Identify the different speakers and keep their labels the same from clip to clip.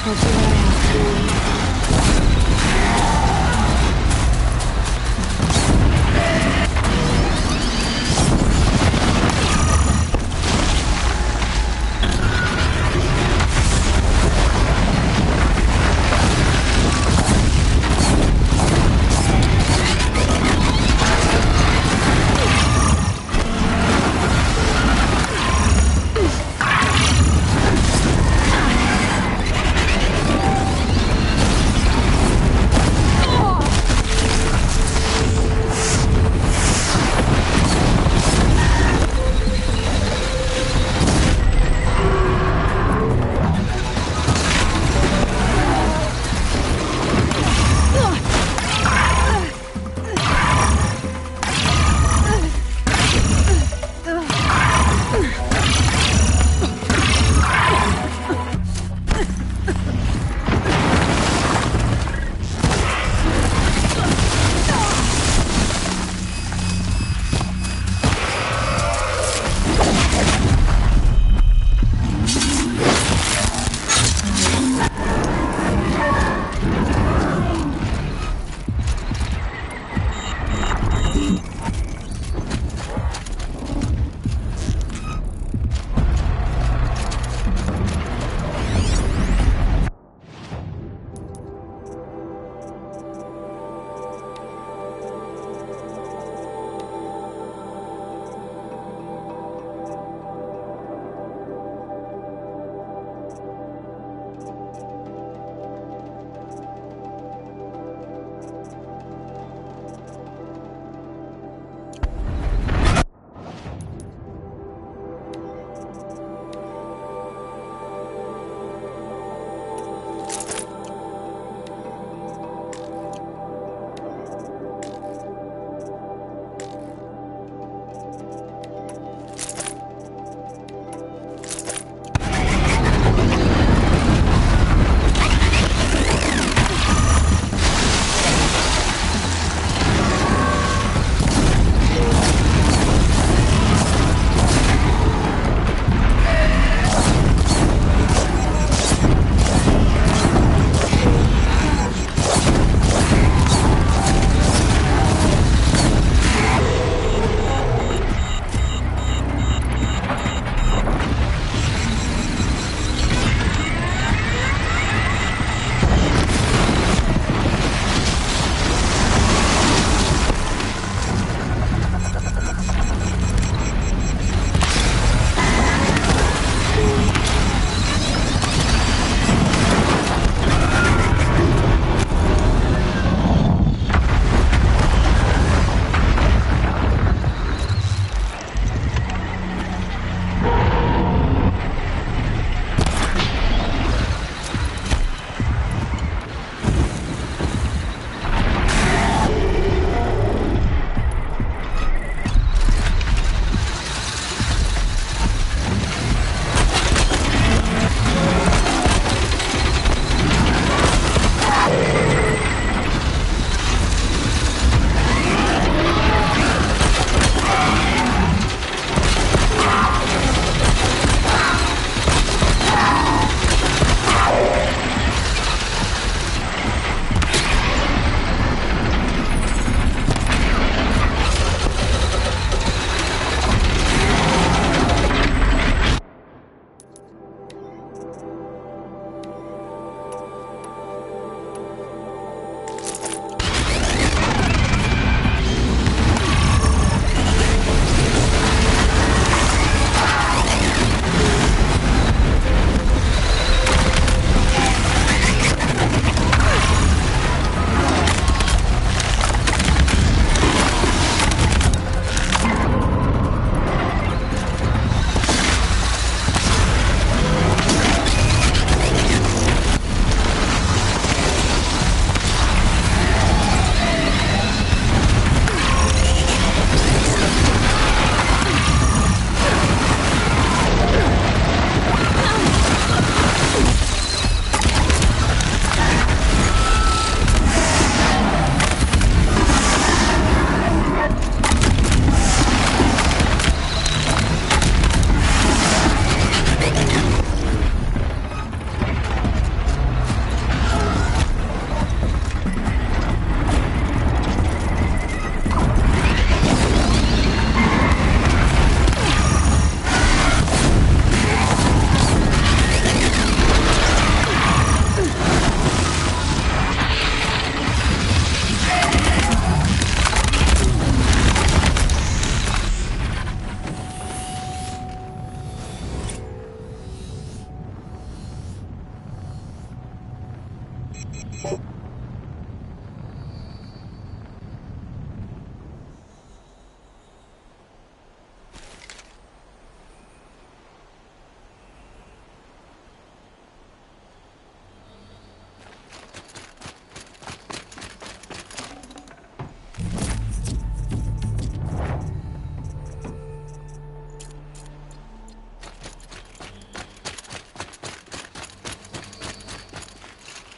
Speaker 1: What do I have to do?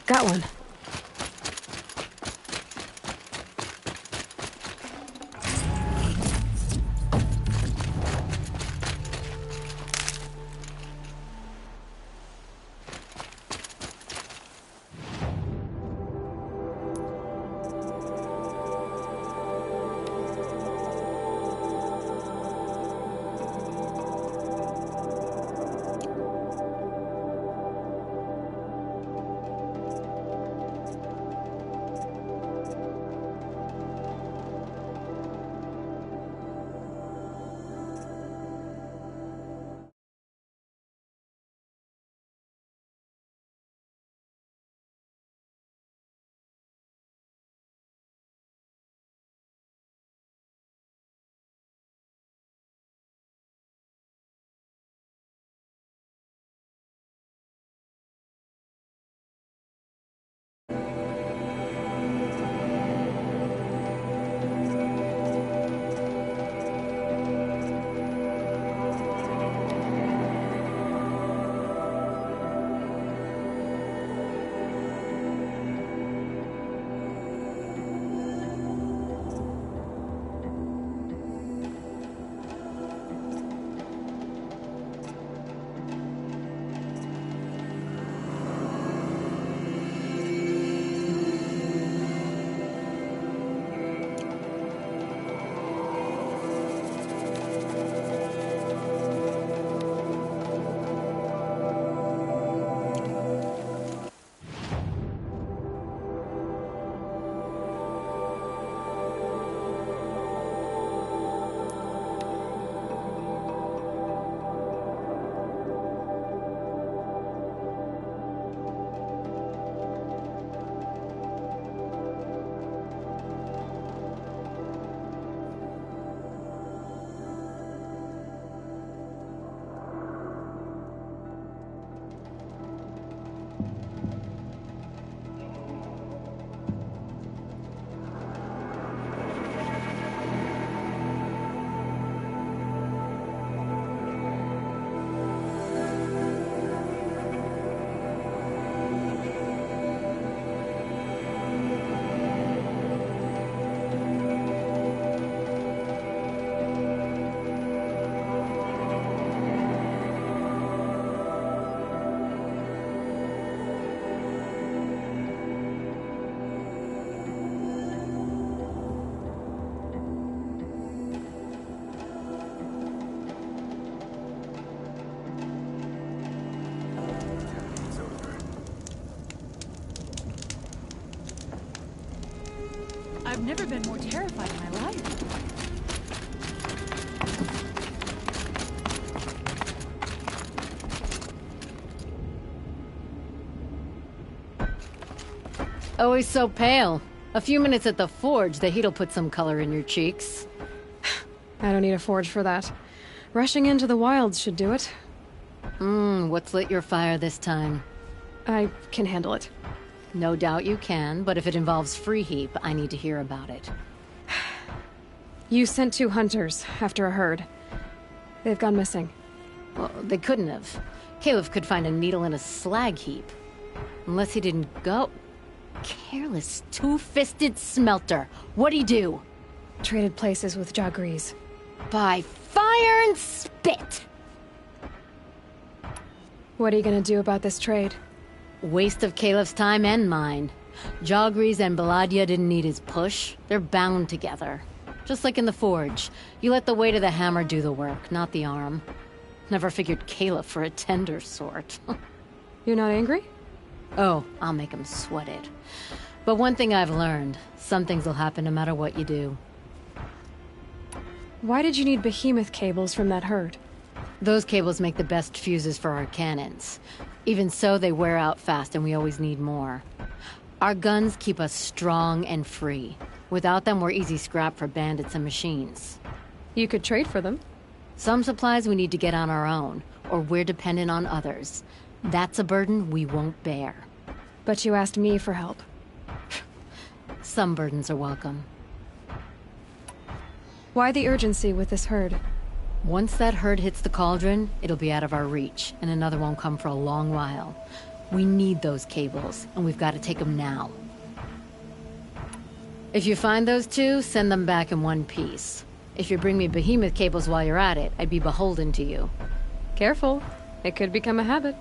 Speaker 1: Got one.
Speaker 2: I've never been more terrified in my life.
Speaker 3: Always so pale. A few minutes at the forge, the heat'll put some color in your cheeks.
Speaker 1: I don't need a forge for that. Rushing into the wilds should do it.
Speaker 3: What's lit your fire this time?
Speaker 1: I can handle it.
Speaker 3: No doubt you can, but if it involves Free Heap, I need to hear about it.
Speaker 1: You sent 2 hunters after a herd. They've gone missing.
Speaker 3: Well, they couldn't have. Caleb could find a needle in a slag heap. Unless he didn't go... Careless, two-fisted smelter. What'd he do?
Speaker 1: Traded places with Jagrees.
Speaker 3: By fire and spit!
Speaker 1: What are you gonna do about this trade?
Speaker 3: Waste of Caleb's time and mine. Jagrees and Baladia didn't need his push. They're bound together. Just like in the forge. You let the weight of the hammer do the work, not the arm. Never figured Caleb for a tender sort.
Speaker 1: You're not angry?
Speaker 3: Oh, I'll make him sweat it. But one thing I've learned, some things will happen no matter what you do.
Speaker 1: Why did you need behemoth cables from that herd?
Speaker 3: Those cables make the best fuses for our cannons. Even so, they wear out fast and we always need more. Our guns keep us strong and free. Without them, we're easy scrap for bandits and machines.
Speaker 1: You could trade for them.
Speaker 3: Some supplies we need to get on our own, or we're dependent on others. That's a burden we won't bear.
Speaker 1: But you asked me for help.
Speaker 3: Some burdens are welcome.
Speaker 1: Why the urgency with this herd?
Speaker 3: Once that herd hits the cauldron, it'll be out of our reach, and another won't come for a long while. We need those cables, and we've got to take them now. If you find those two, send them back in one piece. If you bring me behemoth cables while you're at it, I'd be beholden to you.
Speaker 1: Careful. It could become a habit.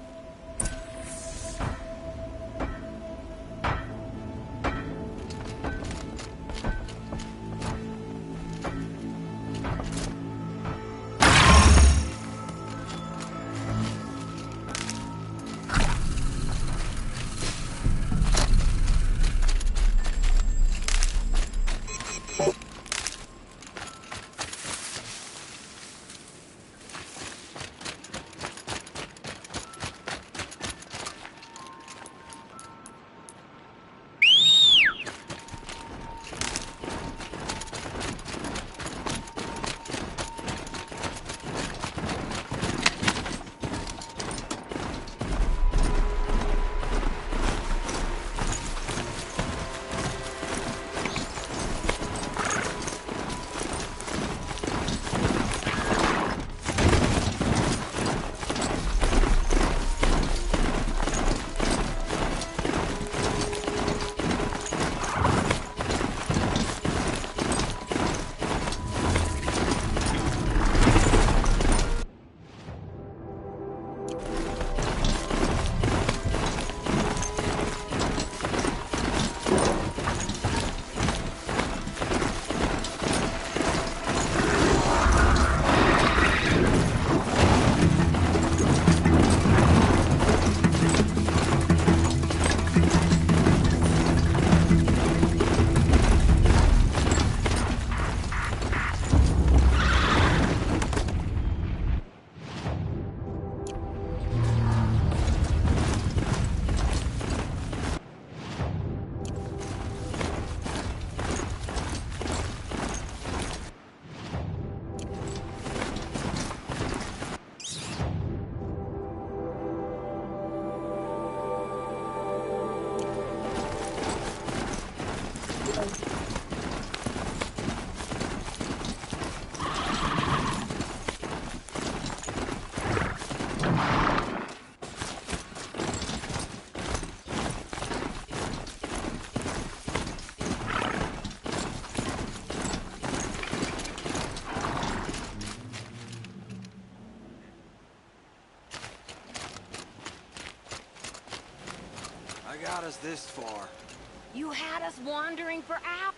Speaker 4: Got us this far.
Speaker 5: You had us wandering for hours.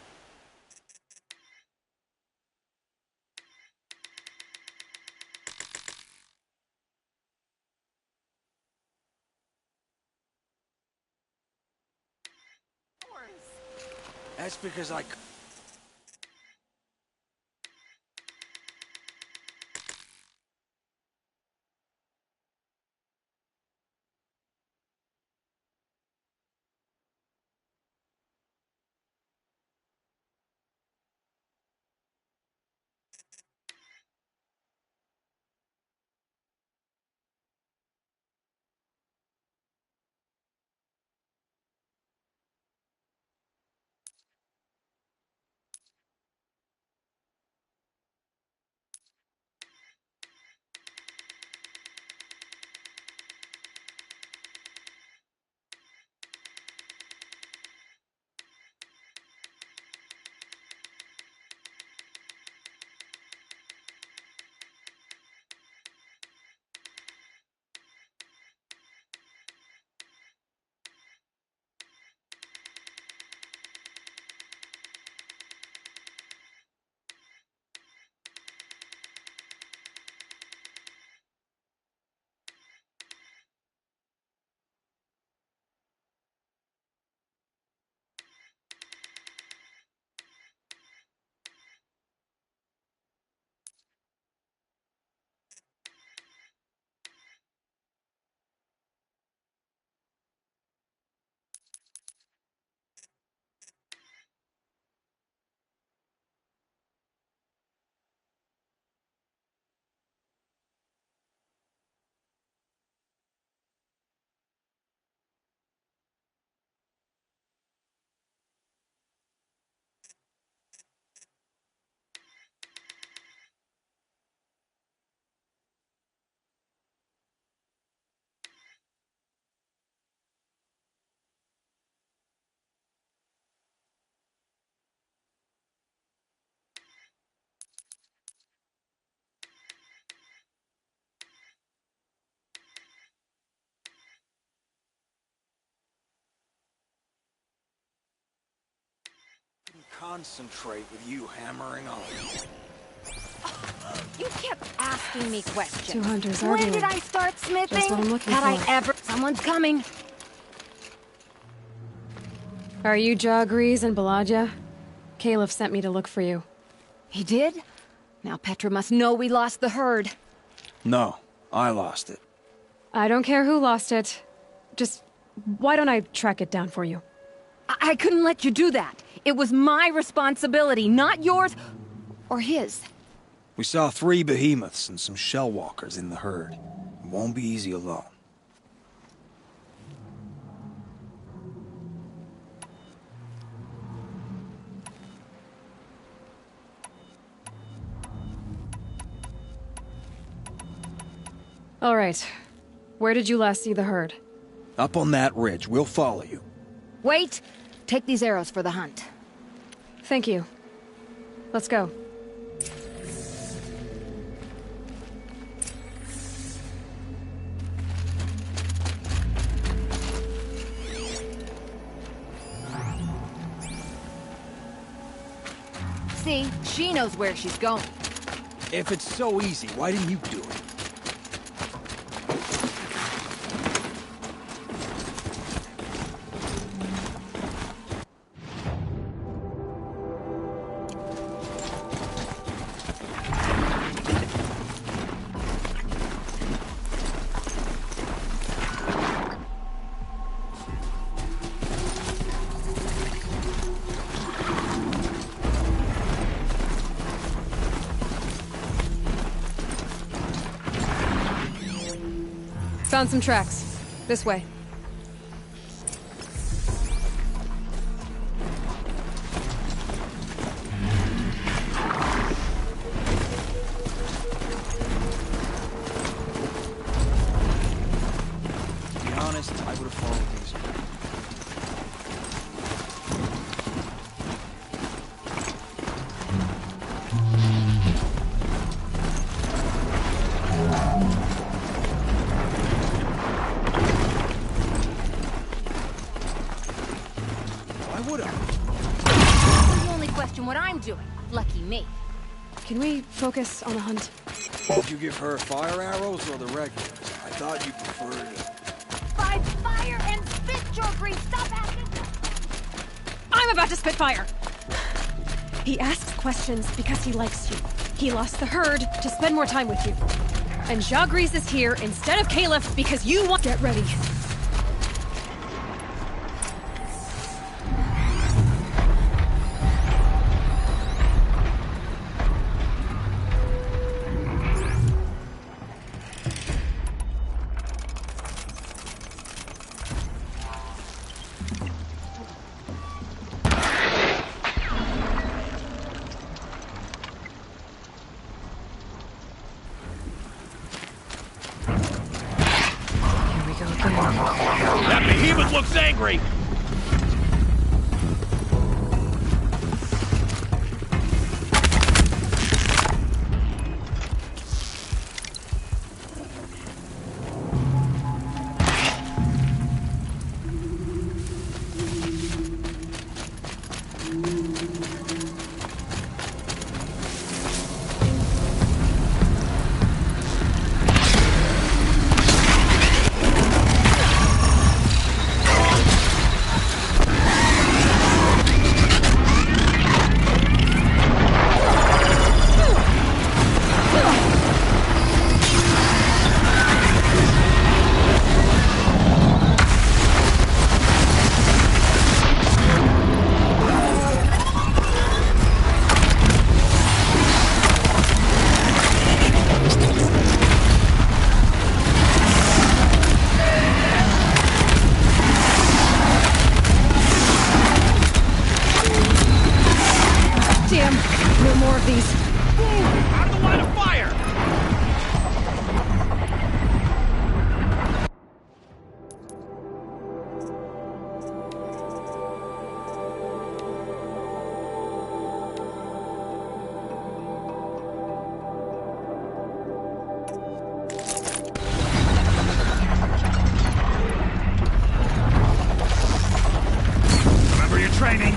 Speaker 4: That's because I... concentrate with you hammering on.
Speaker 5: You kept asking me questions.
Speaker 1: 2 hunters
Speaker 5: When
Speaker 1: arguing.
Speaker 5: did I start smithing?
Speaker 1: Just what I'm looking
Speaker 5: Had I
Speaker 1: for.
Speaker 5: ever... Someone's coming.
Speaker 1: Are you Jagrees and Baladja? Caliph sent me to look for you.
Speaker 5: He did? Now Petra must know we lost the herd.
Speaker 4: No, I lost it.
Speaker 1: I don't care who lost it. Just, why don't I track it down for you?
Speaker 5: I couldn't let you do that. It was my responsibility, not yours or his.
Speaker 4: We saw 3 behemoths and some shell walkers in the herd. It won't be easy alone.
Speaker 1: All right. Where did you last see the herd?
Speaker 4: Up on that ridge. We'll follow you.
Speaker 5: Wait! Take these arrows for the hunt.
Speaker 1: Thank you. Let's go.
Speaker 5: See, she knows where she's going.
Speaker 4: If it's so easy, why didn't you do it?
Speaker 1: Found some tracks. This way.
Speaker 4: To be honest, I would have followed these. Why would I?
Speaker 5: You only question what I'm doing. Lucky me.
Speaker 1: Can we focus on the hunt?
Speaker 4: Did you give her fire arrows or the regulars? I thought you preferred...
Speaker 5: By fire and spit, Jagrees! Stop asking!
Speaker 1: I'm about to spit fire! He asks questions because he likes you. He lost the herd to spend more time with you. And Jagrees is here instead of Caliph because you want— Get ready.
Speaker 6: That behemoth looks angry!
Speaker 1: Damn! No more of these.
Speaker 6: Out of the line of fire! Remember your training.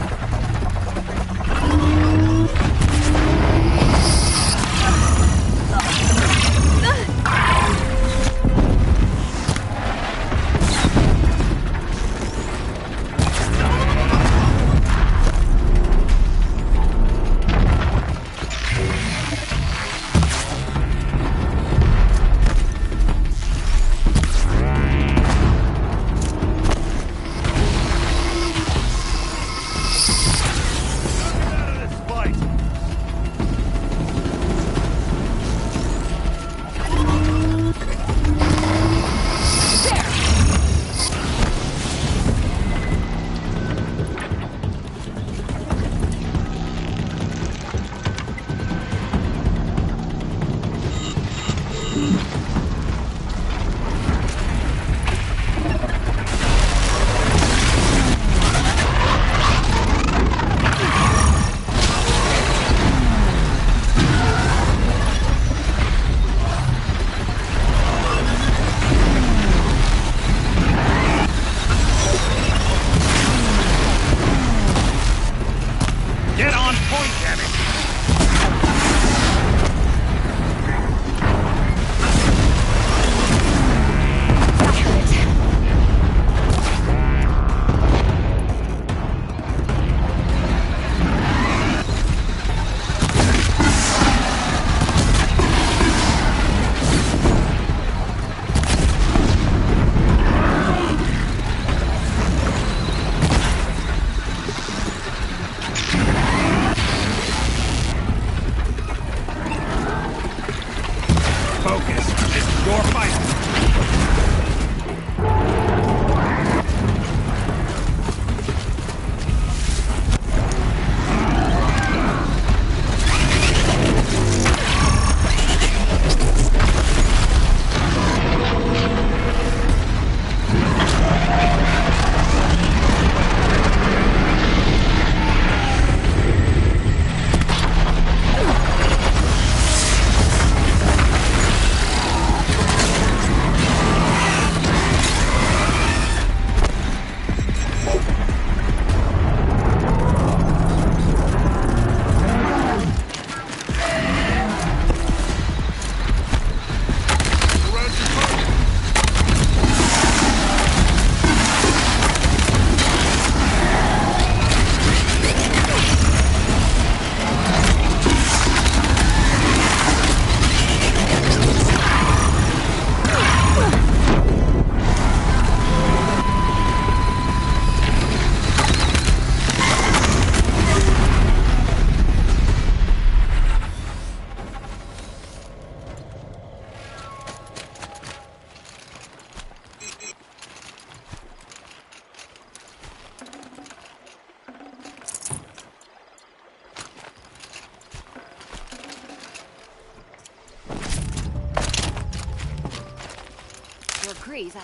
Speaker 5: Grease.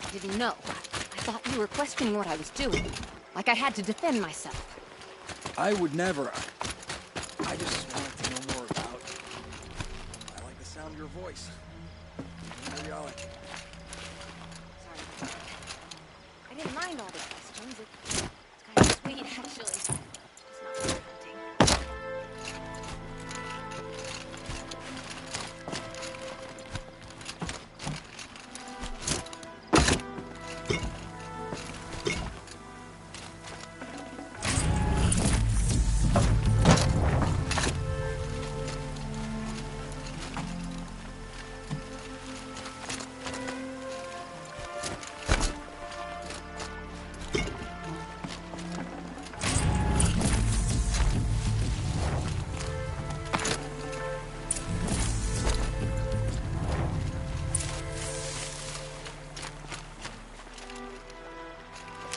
Speaker 5: I didn't know. I thought you were questioning what I was doing. Like I had to defend myself.
Speaker 4: I would never. I just wanted to know more about you. I like the sound of your voice. Sorry about that.
Speaker 5: I didn't mind all the questions. It's kind of sweet, actually. Just not for hunting.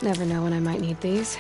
Speaker 1: Never know when I might need these.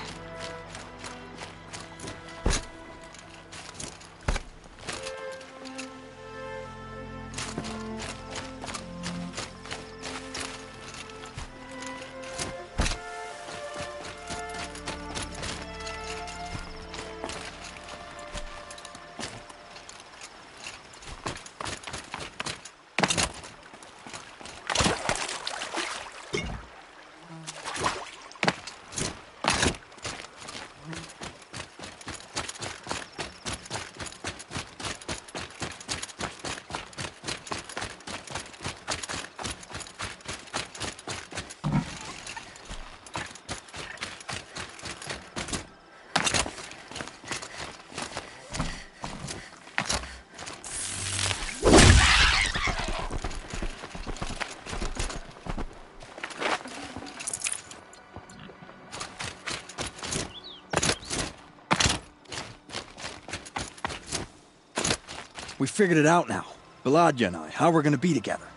Speaker 4: We figured it out now. Baladia and I, how we're gonna be together.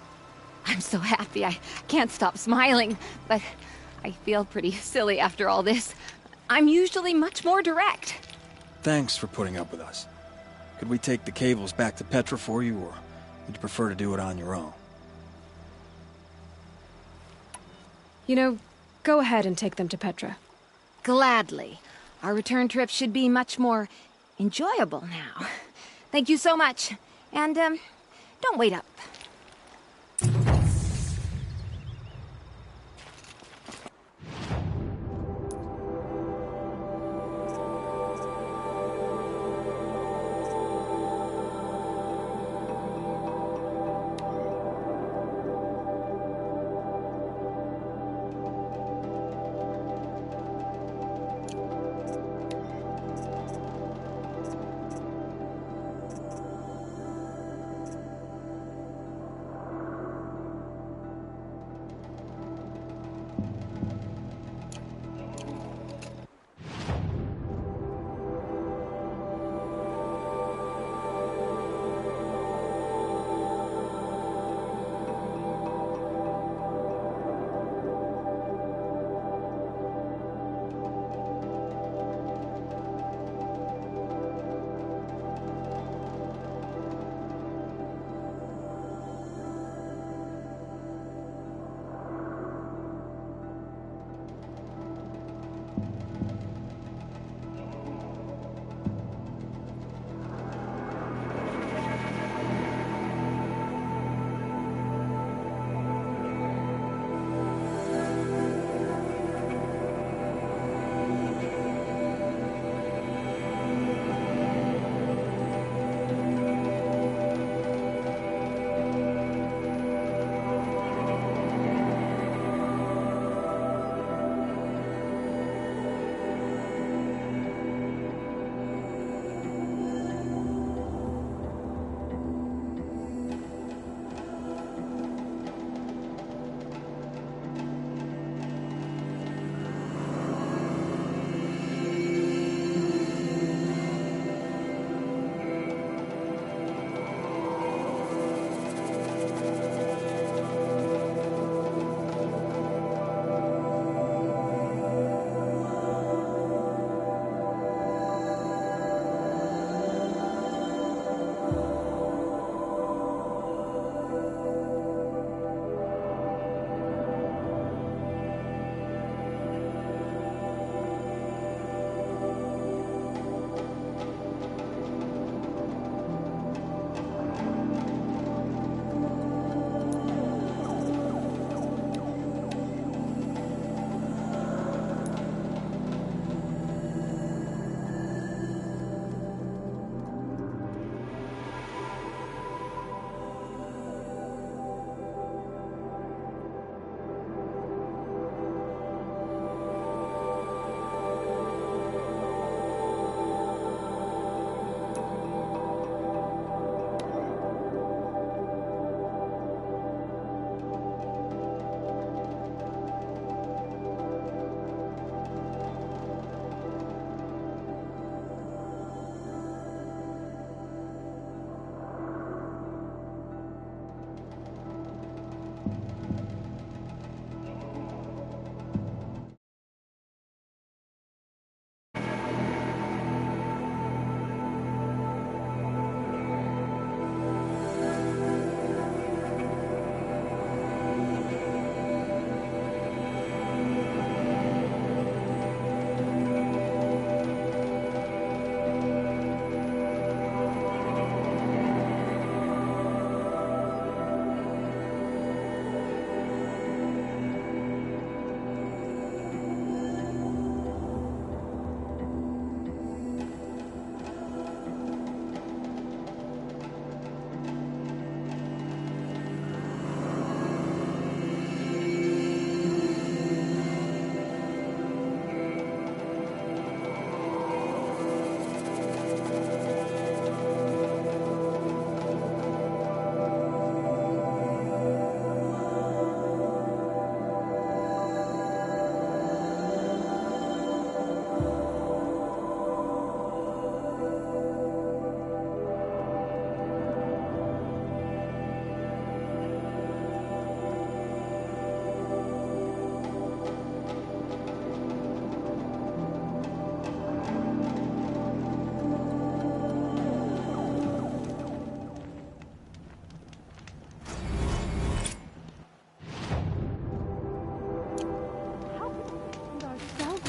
Speaker 5: I'm so happy. I can't stop smiling, but I feel pretty silly after all this. I'm usually much more direct.
Speaker 4: Thanks for putting up with us. Could we take the cables back to Petra for you, or would you prefer to do it on your own?
Speaker 1: You know, go ahead and take them to Petra.
Speaker 5: Gladly. Our return trip should be much more enjoyable now. Thank you so much. And, don't wait up.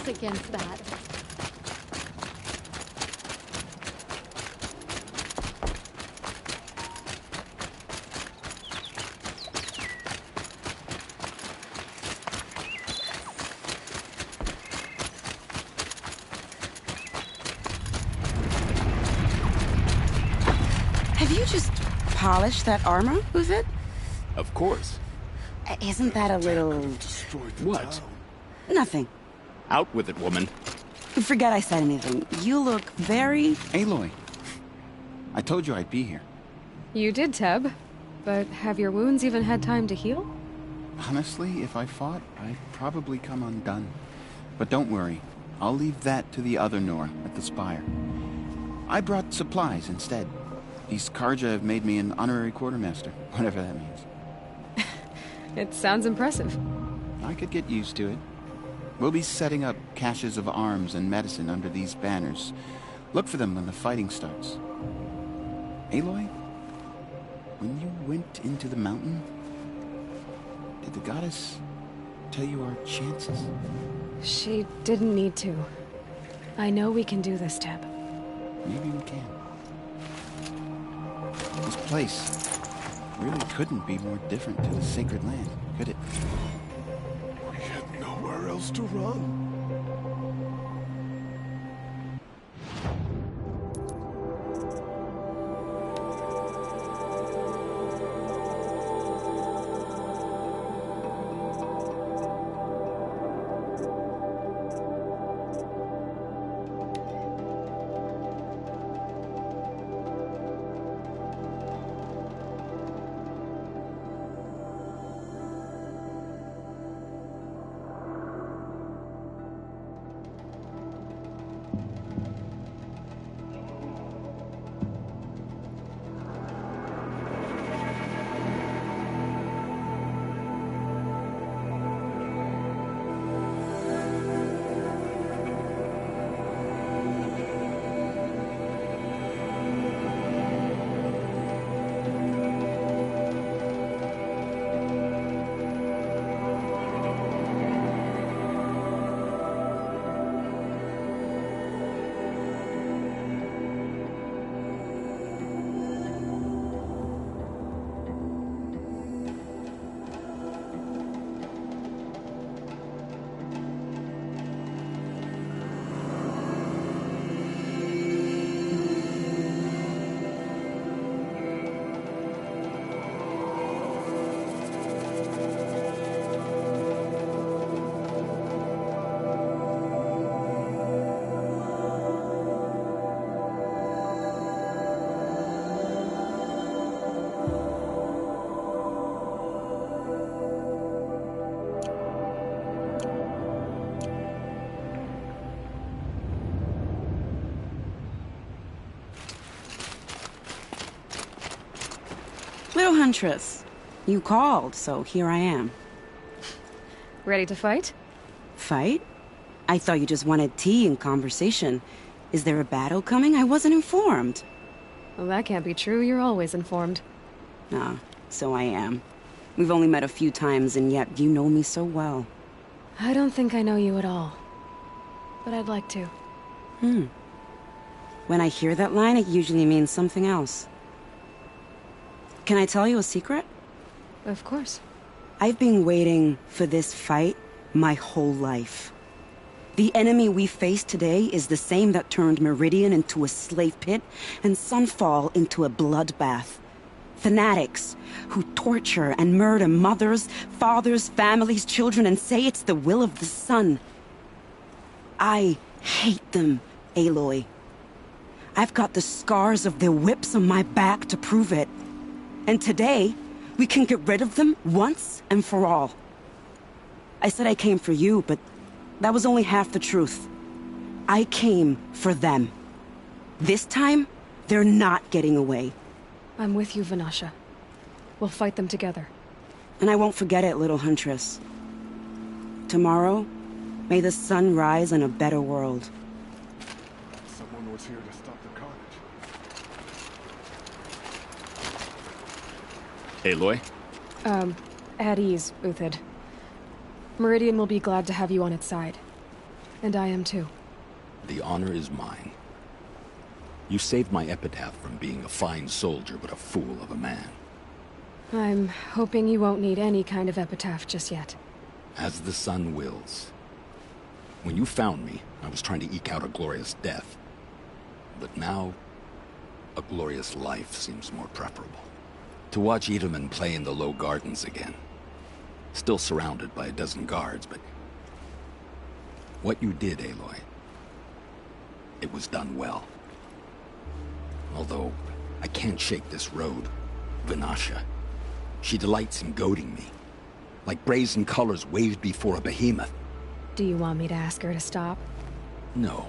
Speaker 3: defense against that.
Speaker 7: Have you just polished that armor, Uthid?
Speaker 6: Of course.
Speaker 7: Isn't that a little...
Speaker 6: What?
Speaker 7: Nothing.
Speaker 6: Out with it, woman.
Speaker 7: Forget I said anything. You look very...
Speaker 8: Aloy, I told you I'd be here.
Speaker 1: You did, Teb. But have your wounds even had time to heal?
Speaker 8: Honestly, if I fought, I'd probably come undone. But don't worry, I'll leave that to the other Nora at the Spire. I brought supplies instead. These Karja have made me an honorary quartermaster, whatever that means.
Speaker 1: It sounds impressive.
Speaker 8: I could get used to it. We'll be setting up caches of arms and medicine under these banners. Look for them when the fighting starts. Aloy, when you went into the mountain, did the goddess tell you our chances?
Speaker 1: She didn't need to. I know we can do this, Teb.
Speaker 8: Maybe we can. This place really couldn't be more different to the Sacred Land, could it?
Speaker 9: We had nowhere else to run.
Speaker 7: Little Huntress, you called, so here I am.
Speaker 1: Ready to fight?
Speaker 7: Fight? I thought you just wanted tea and conversation. Is there a battle coming? I wasn't informed.
Speaker 1: Well, that can't be true. You're always informed.
Speaker 7: Ah, so I am. We've only met a few times, and yet you know me so well.
Speaker 1: I don't think I know you at all. But I'd like to.
Speaker 7: When I hear that line, it usually means something else. Can I tell you a secret?
Speaker 1: Of course.
Speaker 7: I've been waiting for this fight my whole life. The enemy we face today is the same that turned Meridian into a slave pit and Sunfall into a bloodbath. Fanatics who torture and murder mothers, fathers, families, children, and say it's the will of the sun. I hate them, Aloy. I've got the scars of their whips on my back to prove it. And today, we can get rid of them once and for all. I said I came for you, but that was only half the truth. I came for them. This time, they're not getting away.
Speaker 1: I'm with you, Vanasha. We'll fight them together.
Speaker 7: And I won't forget it, Little Huntress. Tomorrow, may the sun rise in a better world.
Speaker 9: Someone was here to stop the carnage.
Speaker 6: Aloy?
Speaker 1: At ease, Uthid. Meridian will be glad to have you on its side. And I am too.
Speaker 6: The honor is mine. You saved my epitaph from being a fine soldier, but a fool of a man.
Speaker 1: I'm hoping you won't need any kind of epitaph just yet.
Speaker 6: As the sun wills. When you found me, I was trying to eke out a glorious death. But now, a glorious life seems more preferable. To watch Itamen play in the low gardens again. Still surrounded by a dozen guards, but... what you did, Aloy, it was done well. Although, I can't shake this road, Vanasha. She delights in goading me. Like brazen colors waved before a behemoth.
Speaker 1: Do you want me to ask her to stop?
Speaker 6: No.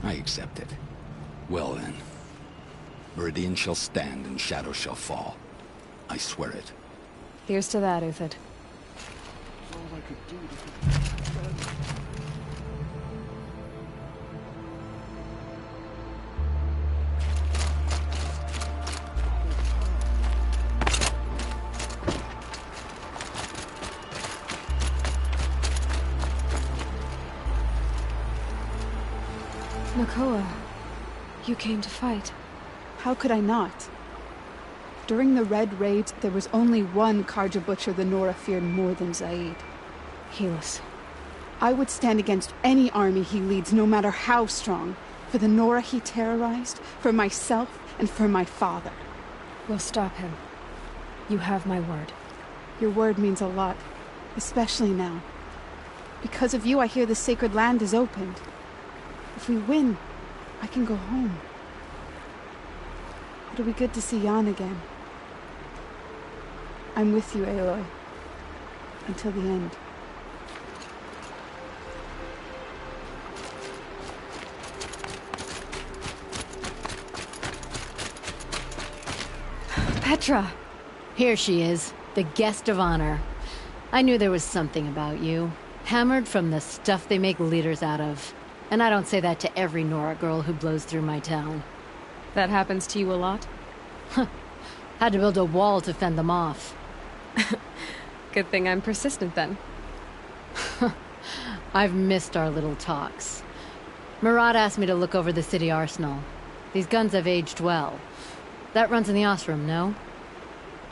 Speaker 6: I accept it. Well then. Meridian shall stand and shadow shall fall. I swear it.
Speaker 1: Here's to that, Uthid.
Speaker 9: All I could do to protect my friend.
Speaker 1: Nakoa, you came to fight.
Speaker 2: How could I not? During the Red Raids, there was only one Carja Butcher the Nora feared more than Zaid.
Speaker 1: Helis.
Speaker 2: I would stand against any army he leads, no matter how strong. For the Nora he terrorized, for myself, and for my father.
Speaker 1: We'll stop him. You have my word.
Speaker 2: Your word means a lot, especially now. Because of you, I hear the sacred land is opened. If we win, I can go home. It'll be good to see Jan again. I'm with you, Aloy. Until the end.
Speaker 1: Petra!
Speaker 3: Here she is, the guest of honor. I knew there was something about you. Hammered from the stuff they make leaders out of. And I don't say that to every Nora girl who blows through my town.
Speaker 1: That happens to you a lot?
Speaker 3: Had to build a wall to fend them off.
Speaker 1: Good thing I'm persistent then.
Speaker 3: I've missed our little talks. Murad asked me to look over the city arsenal. These guns have aged well. That runs in the Osram, no?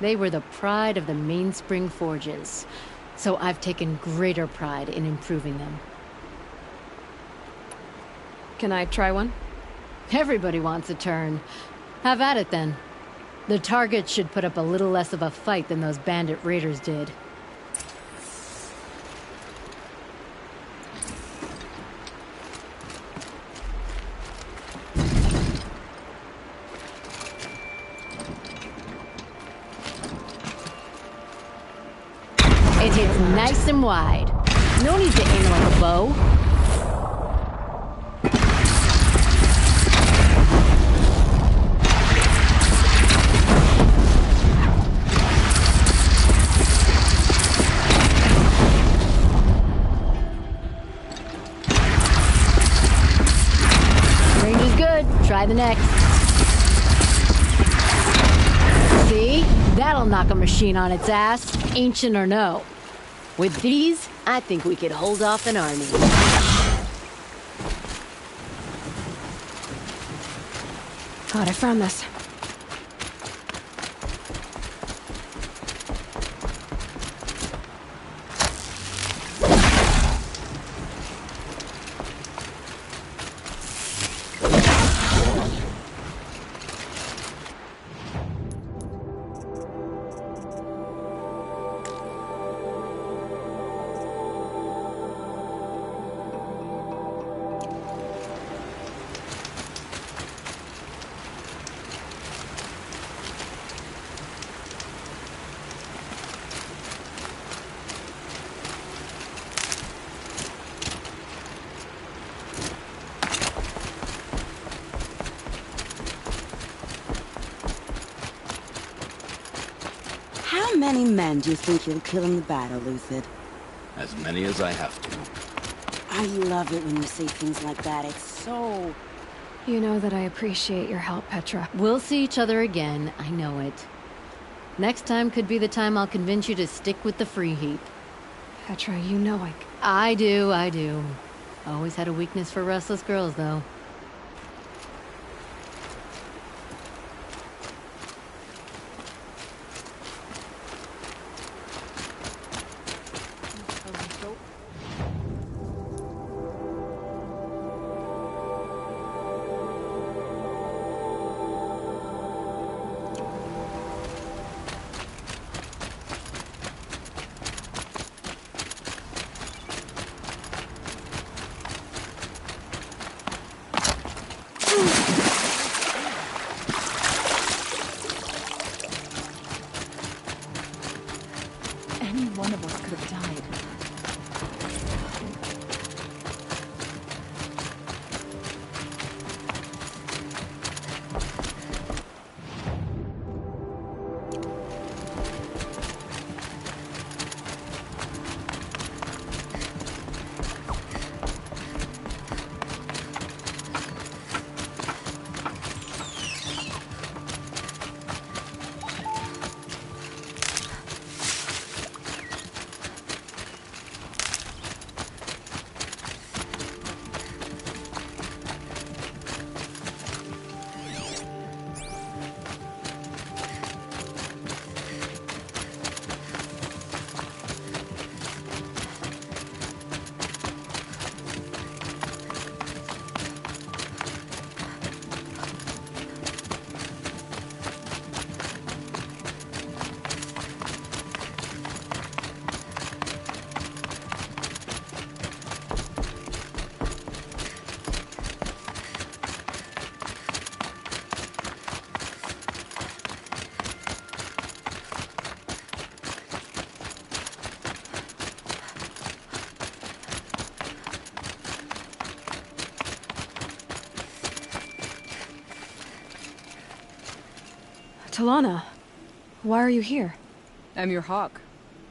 Speaker 3: They were the pride of the Mainspring Forges, so I've taken greater pride in improving them.
Speaker 1: Can I try one?
Speaker 3: Everybody wants a turn. Have at it then. The targets should put up a little less of a fight than those bandit raiders did. It hits nice and wide. No need to aim like a bow. Range is good. Try the next. See? That'll knock a machine on its ass, ancient or no. With these, I think we could hold off an army.
Speaker 1: God, I found this.
Speaker 7: How many men do you think you'll kill in the battle, Uthid?
Speaker 6: As many as I have to.
Speaker 7: I love it when you say things like that. It's so...
Speaker 1: You know that I appreciate your help, Petra.
Speaker 3: We'll see each other again, I know it. Next time could be the time I'll convince you to stick with the free heap.
Speaker 1: Petra, you know
Speaker 3: I do. Always had a weakness for restless girls, though.
Speaker 2: Any one of us could have died.
Speaker 1: Talana, why are you here?
Speaker 10: I'm your hawk.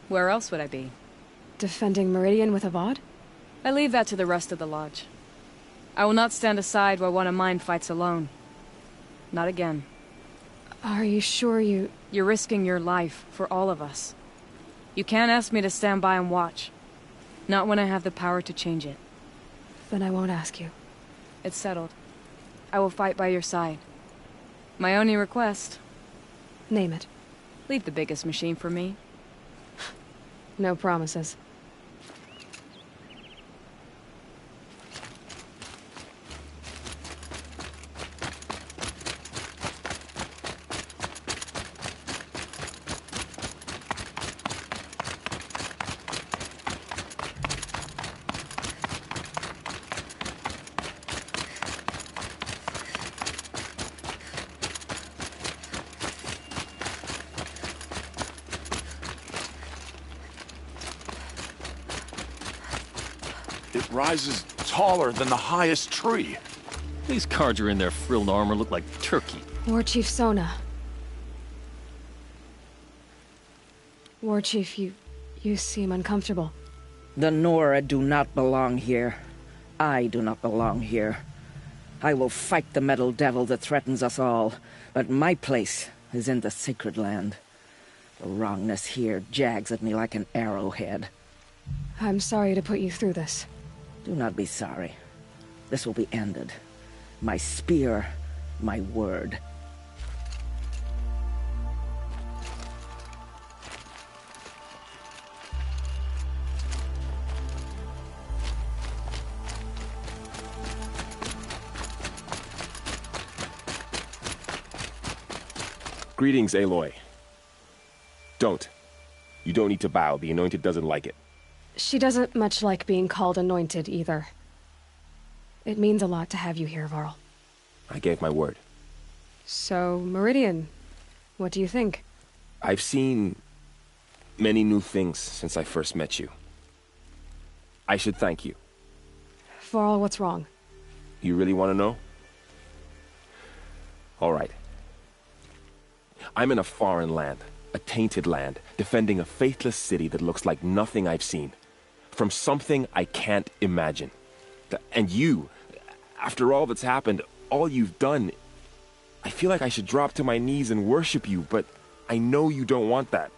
Speaker 10: Where else would I be?
Speaker 1: Defending Meridian with Avad?
Speaker 10: I leave that to the rest of the Lodge. I will not stand aside while one of mine fights alone. Not again.
Speaker 1: Are you sure you...
Speaker 10: You're risking your life for all of us. You can't ask me to stand by and watch. Not when I have the power to change it.
Speaker 1: Then I won't ask you.
Speaker 10: It's settled. I will fight by your side. My only request...
Speaker 1: Name it.
Speaker 10: Leave the biggest machine for me.
Speaker 1: No promises.
Speaker 9: It rises taller than the highest tree.
Speaker 11: These Carja in their frilled armor look like turkey.
Speaker 1: War Chief Sona. War Chief, you seem uncomfortable.
Speaker 12: The Nora do not belong here. I do not belong here. I will fight the metal devil that threatens us all, but my place is in the sacred land. The wrongness here jags at me like an arrowhead.
Speaker 1: I'm sorry to put you through this.
Speaker 12: Do not be sorry. This will be ended. My spear, my word.
Speaker 13: Greetings, Aloy. Don't. You don't need to bow. The Anointed doesn't like it.
Speaker 1: She doesn't much like being called anointed, either. It means a lot to have you here, Varl.
Speaker 13: I gave my word.
Speaker 1: So, Meridian, what do you think?
Speaker 13: I've seen many new things since I first met you. I should thank you.
Speaker 1: Varl, what's wrong?
Speaker 13: You really want to know? All right. I'm in a foreign land, a tainted land, defending a faithless city that looks like nothing I've seen. From something I can't imagine. And you, after all that's happened, all you've done, I feel like I should drop to my knees and worship you, but I know you don't want that.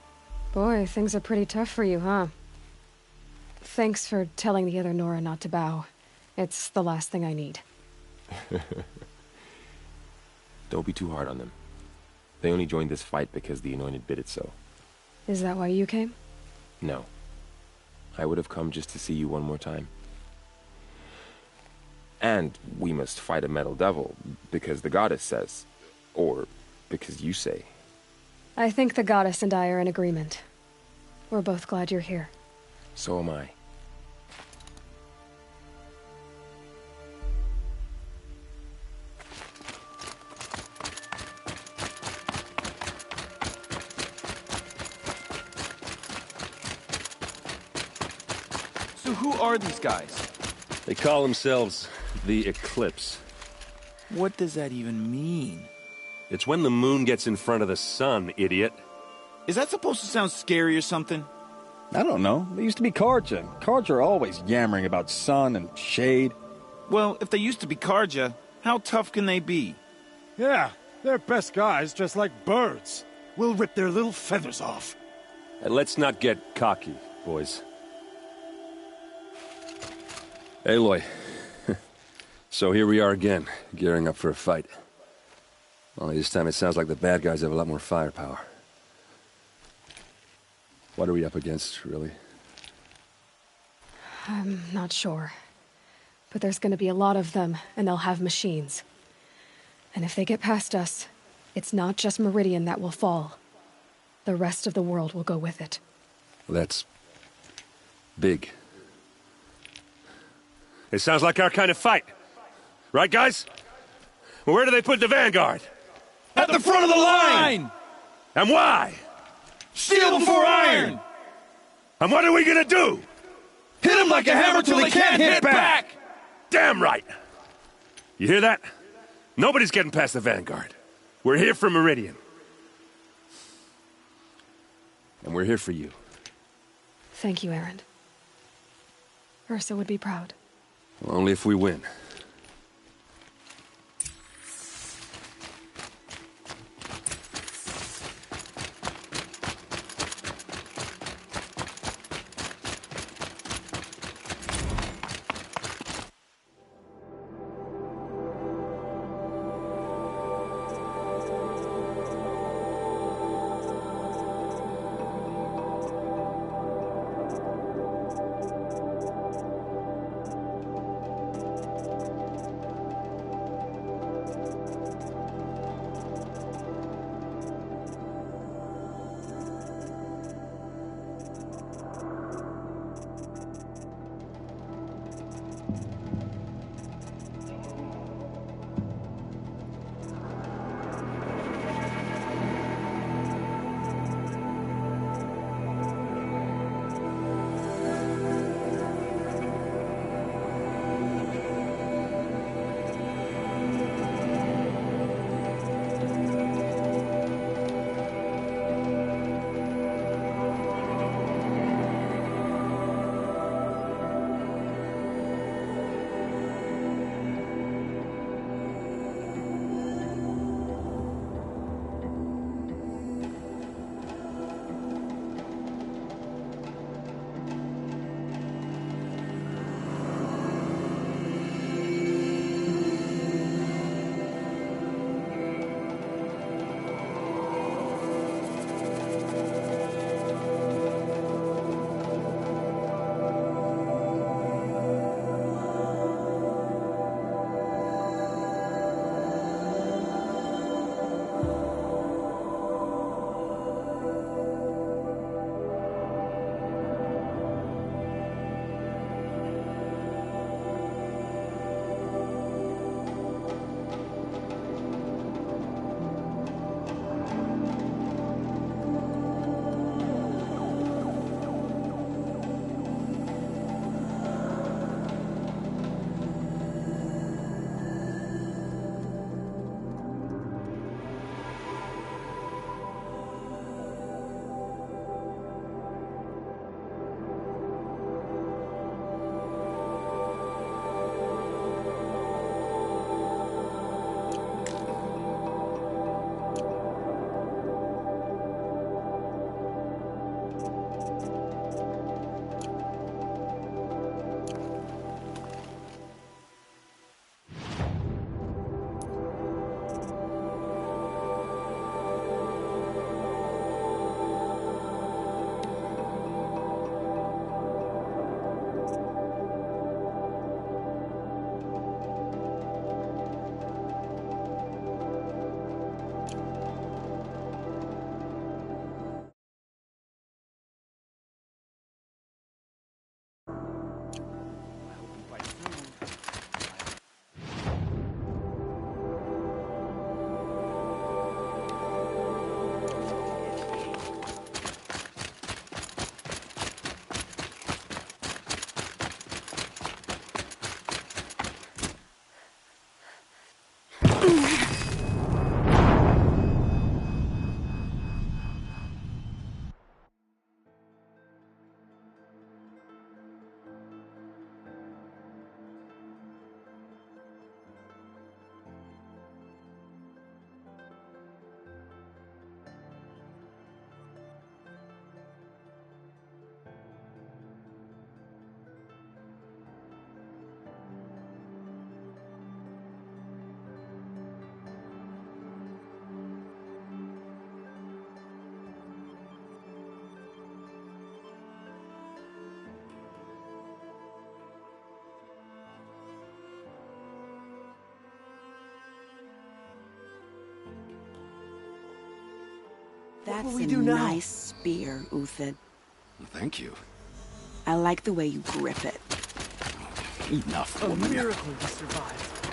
Speaker 1: Boy, things are pretty tough for you, huh? Thanks for telling the other Nora not to bow. It's the last thing I need.
Speaker 13: Don't be too hard on them. They only joined this fight because the Anointed bid it so.
Speaker 1: Is that why you came?
Speaker 13: No. I would have come just to see you one more time. And we must fight a metal devil, because the goddess says. Or because you say.
Speaker 1: I think the goddess and I are in agreement. We're both glad you're here.
Speaker 13: So am I.
Speaker 14: So who are these guys?
Speaker 15: They call themselves the Eclipse.
Speaker 14: What does that even mean?
Speaker 15: It's when the moon gets in front of the sun, idiot.
Speaker 14: Is that supposed to sound scary or something?
Speaker 4: I don't know. They used to be Carja. Carja are always yammering about sun and shade.
Speaker 14: Well, if they used to be Carja, how tough can they be?
Speaker 9: Yeah, they're best guys dressed like birds. We'll rip their little feathers off.
Speaker 15: And let's not get cocky, boys. Aloy. So here we are again, gearing up for a fight. Only this time it sounds like the bad guys have a lot more firepower. What are we up against, really?
Speaker 1: I'm not sure. But there's gonna be a lot of them, and they'll have machines. And if they get past us, it's not just Meridian that will fall. The rest of the world will go with it.
Speaker 15: That's big. It sounds like our kind of fight. Right, guys? Where do they put the Vanguard?
Speaker 14: At the front of the line!
Speaker 15: And why?
Speaker 14: Steel before iron!
Speaker 15: And what are we gonna do?
Speaker 14: Hit them like a hammer till they can't hit back!
Speaker 15: Damn right! You hear that? Nobody's getting past the Vanguard. We're here for Meridian. And we're here for you.
Speaker 1: Thank you, Erend. Ursa would be proud.
Speaker 15: Well, only if we win.
Speaker 7: That's
Speaker 4: will we
Speaker 7: a
Speaker 4: do now?
Speaker 7: nice spear, Uthid.
Speaker 6: Thank you.
Speaker 7: I like the way you grip it.
Speaker 6: Enough,
Speaker 9: A
Speaker 6: woman.
Speaker 9: miracle we survived.